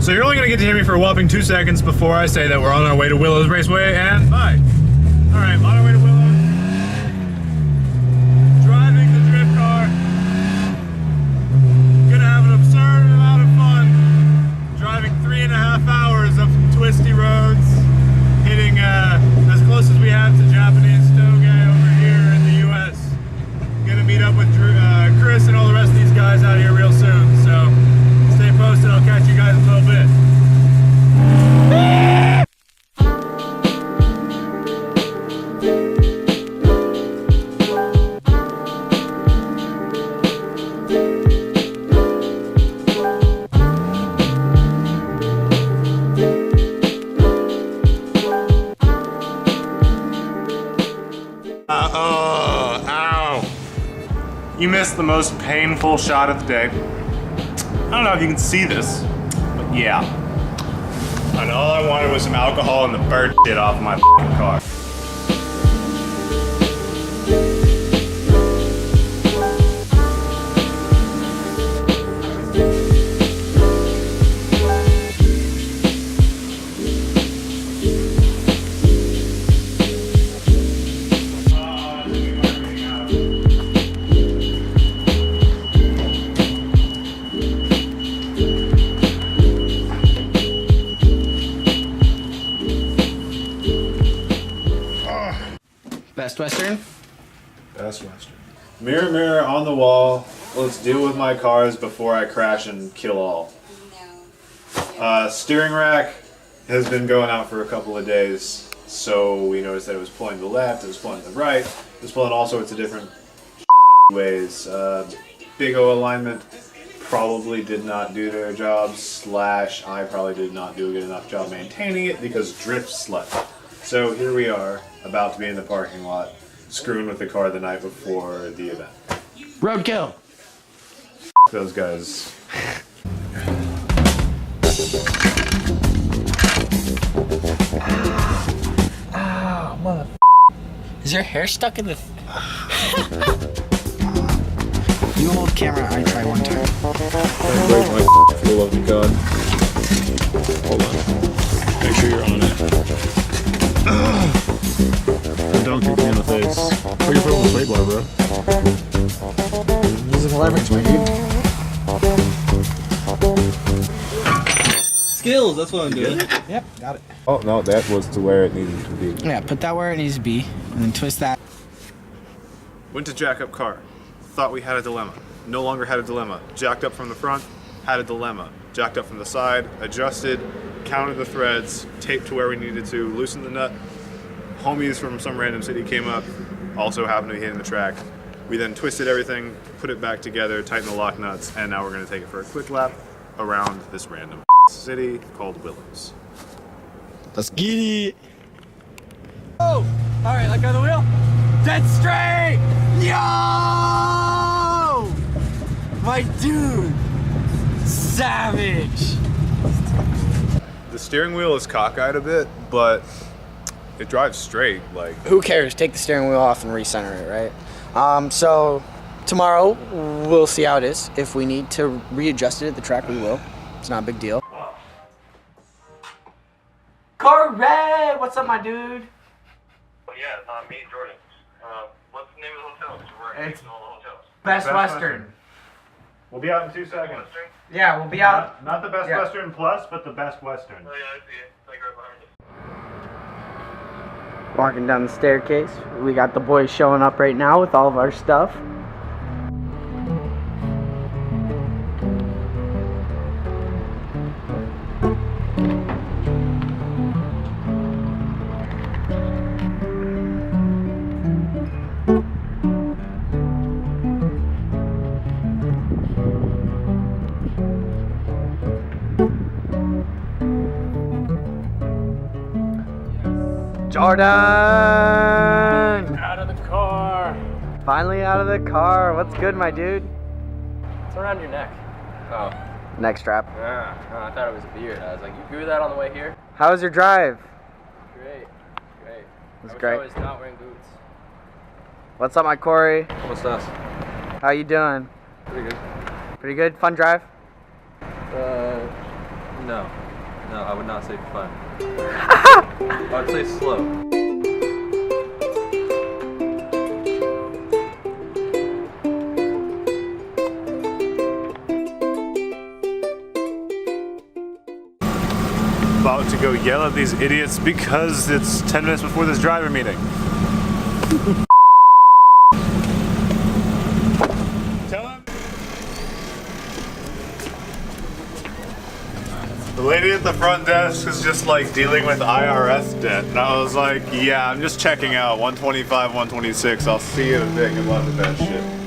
So you're only gonna get to hear me for a whopping 2 seconds before I say that we're on our way to Willows Raceway, and bye. All right, on our way to Willows. Driving the drift car. Gonna have an absurd amount of fun. Driving 3.5 hours up some twisty roads, hitting as close as we have to Japanese thoough over here in the U.S. Gonna meet up with Chris and all the rest of these guys out here real soon. So stay posted. I'll catch you guys in a little bit. Ow. You missed the most painful shot of the day. I don't know if you can see this, but yeah. And all I wanted was some alcohol and the bird shit off my f***ing car. Best Western? Best Western. Mirror, mirror on the wall, let's deal with my cars before I crash and kill all. Steering rack has been going out for a couple of days, so we noticed that it was pulling to the left, it was pulling to the right, it was pulling all sorts of different ways. Big O alignment probably did not do their job, / I probably did not do a good enough job maintaining it because drift slept. So here we are, about to be in the parking lot, screwing with the car the night before the event. Roadkill! Those guys. Ow, mother. Is your hair stuck in the... You hold camera, I try one time. I break my for the love of God. Hold on. Make sure you're on it. And don't kick me in the face. Put your foot on the sway bar, bro. This is leverage, my dude. Skills, that's what I'm doing. Yep, got it. Oh, no, that was to where it needed to be. Yeah, put that where it needs to be, and then twist that. Went to jack up car. Thought we had a dilemma. No longer had a dilemma. Jacked up from the front, had a dilemma. Jacked up from the side, adjusted, counted the threads, taped to where we needed to, loosened the nut. Homies from some random city came up, also happened to be hitting the track. We then twisted everything, put it back together, tightened the lock nuts, and now we're gonna take it for a quick lap around this random city called Willows. Let's get it. Oh, all right, let go of the wheel. Dead straight. Yo, my dude, savage. The steering wheel is cockeyed a bit, but it drives straight. Like, Who cares? Take the steering wheel off and recenter it, right? So tomorrow we'll see how it is. If we need to readjust it at the track, we will. It's not a big deal. Corey, what's up, my dude? Well, yeah, me and Jordan. What's the name of the hotel? We're It's all the hotels. Best Best Western. we'll be out in 2 seconds. Western? Yeah, we'll be out. Not the Best Yeah. Western Plus, but the Best Western. Oh, yeah, I see it. Like right behind us. Walking down the staircase. We got the boys showing up right now with all of our stuff. Jordan! Out of the car. Finally out of the car. What's good, my dude? It's around your neck. Oh. Neck strap. Yeah. Oh, I thought it was a beard. I was like, you grew that on the way here? How was your drive? Great. Great. It's I wish great. I was not wearing boots. What's up, my Corey? What's up? How you doing? Pretty good. Pretty good? Fun drive? No. No, I would not say fun. I would say slow. About to go yell at these idiots because it's 10 minutes before this driver meeting. Tell him. The lady at the front desk is just like dealing with IRS debt, and I was like, yeah, I'm just checking out 125, 126. I'll see you in a bit. Good luck with that shit.